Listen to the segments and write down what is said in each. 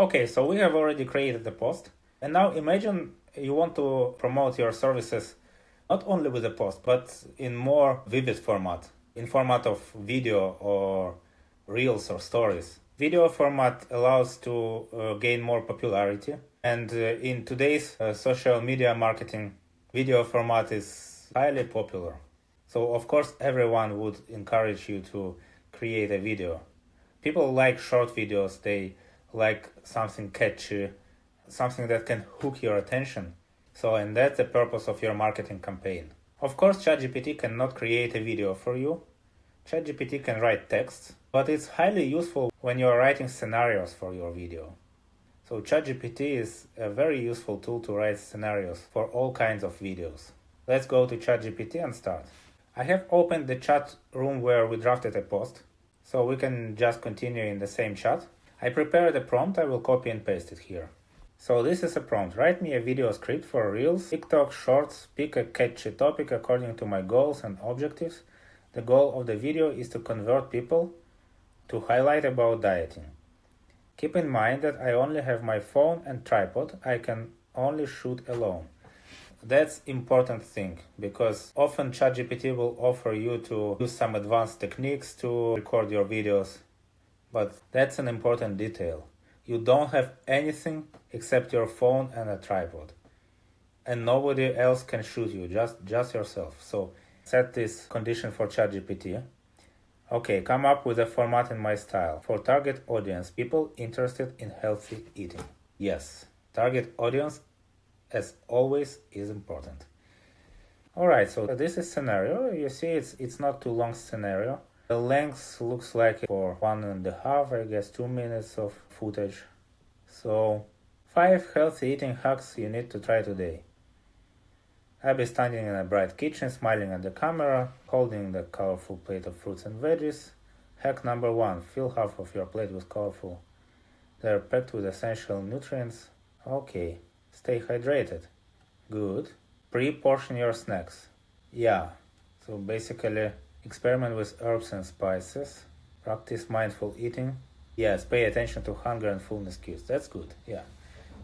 Okay, so we have already created the post. And now imagine you want to promote your services not only with a post, but in more vivid format, in format of video or reels or stories. Video format allows to gain more popularity. And in today's social media marketing, video format is highly popular. So of course, everyone would encourage you to create a video. People like short videos, they like something catchy, something that can hook your attention. So, and that's the purpose of your marketing campaign. Of course, ChatGPT cannot create a video for you. ChatGPT can write text, but it's highly useful when you're writing scenarios for your video. So ChatGPT is a very useful tool to write scenarios for all kinds of videos. Let's go to ChatGPT and start. I have opened the chat room where we drafted a post, so we can just continue in the same chat. I prepared a prompt, I will copy and paste it here. So this is a prompt. Write me a video script for Reels, TikTok, Shorts, pick a catchy topic according to my goals and objectives. The goal of the video is to convert people to highlight about dieting. Keep in mind that I only have my phone and tripod. I can only shoot alone. That's important thing, because often ChatGPT will offer you to use some advanced techniques to record your videos, but that's an important detail. You don't have anything except your phone and a tripod, and nobody else can shoot you, just yourself. So set this condition for ChatGPT. Okay, come up with a format in my style. For target audience, people interested in healthy eating. Yes, target audience, as always, is important. Alright, so this is scenario. You see it's not too long scenario. The length looks like for 1.5, I guess 2 minutes of footage. So 5 healthy eating hacks you need to try today. Abby standing in a bright kitchen, smiling at the camera, holding the colorful plate of fruits and veggies. Hack number 1, fill half of your plate with colorful. They're packed with essential nutrients. Okay, stay hydrated. Good. Pre-portion your snacks. Yeah, so basically experiment with herbs and spices. Practice mindful eating. Yes, pay attention to hunger and fullness cues. That's good, yeah.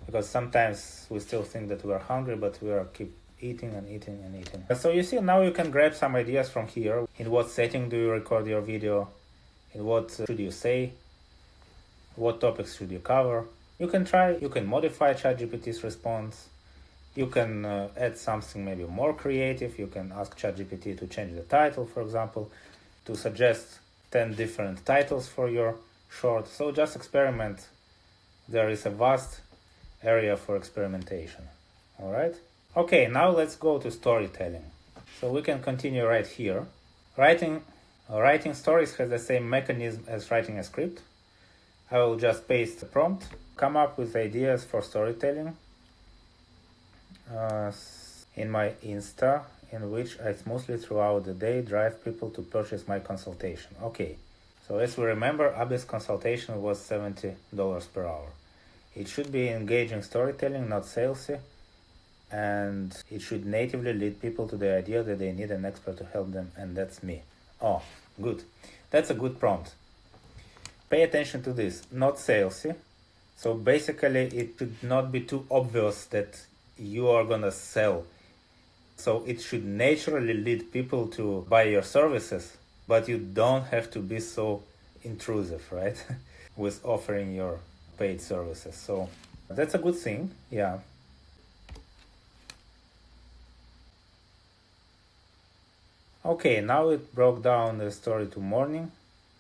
Because sometimes we still think that we are hungry, but we are keep eating and eating and eating. So you see, now you can grab some ideas from here. In what setting do you record your video? In what should you say? What topics should you cover? You can modify ChatGPT's response. You can add something maybe more creative. You can ask ChatGPT to change the title, for example, to suggest 10 different titles for your short. So just experiment. There is a vast area for experimentation. All right? Okay, now let's go to storytelling. So we can continue right here. Writing stories has the same mechanism as writing a script. I will just paste the prompt, come up with ideas for storytelling in my Insta, in which I smoothly throughout the day drive people to purchase my consultation. Okay, so as we remember, Abby's consultation was $70 per hour. It should be engaging storytelling, not salesy, and it should natively lead people to the idea that they need an expert to help them, and that's me. Oh, good. That's a good prompt. Pay attention to this, not salesy. So basically it should not be too obvious that you are gonna sell. So it should naturally lead people to buy your services, but you don't have to be so intrusive, right? With offering your paid services. So that's a good thing, yeah. Okay, now it broke down the story to morning,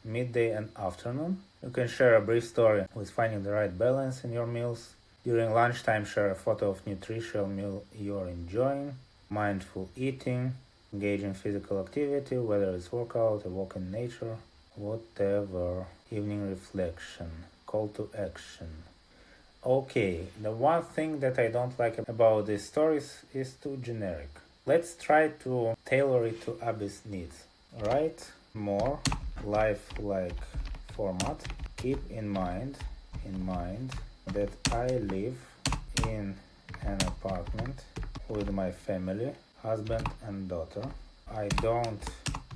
midday and afternoon. You can share a brief story with finding the right balance in your meals. During lunchtime, share a photo of nutritious meal you're enjoying. Mindful eating, engaging physical activity, whether it's workout, a walk in nature, whatever. Evening reflection, call to action. Okay, the one thing that I don't like about these stories is too generic. Let's try to tailor it to Abby's needs. Write more lifelike format. Keep in mind that I live in an apartment with my family, husband and daughter. I don't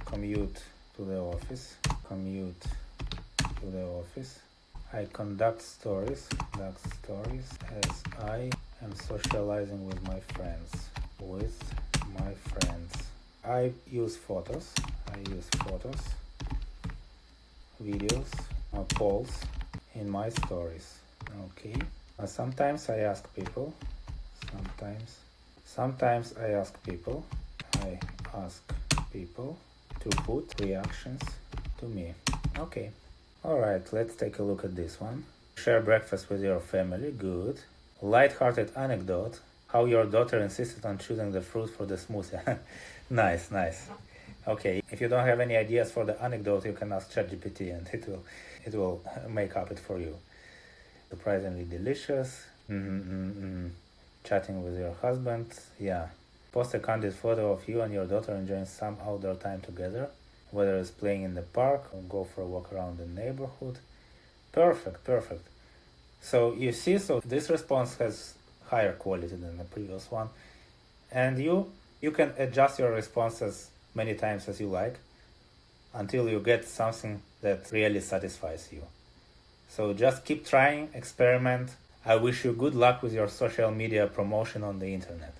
commute to the office. I conduct stories as I am socializing with my friends. I use photos, videos, polls in my stories. Okay. Sometimes I ask people. I ask people to put reactions to me. Okay. Alright, let's take a look at this one. Share breakfast with your family. Good. Light-hearted anecdote. How your daughter insisted on choosing the fruit for the smoothie. Nice. Okay, if you don't have any ideas for the anecdote, you can ask ChatGPT and it will make up it for you. Surprisingly delicious. Chatting with your husband. Yeah. Post a candid photo of you and your daughter enjoying some outdoor time together, whether it's playing in the park or go for a walk around the neighborhood. Perfect. So you see, this response has higher quality than the previous one, and you can adjust your responses many times as you like until you get something that really satisfies you. So just keep trying, experiment. I wish you good luck with your social media promotion on the internet.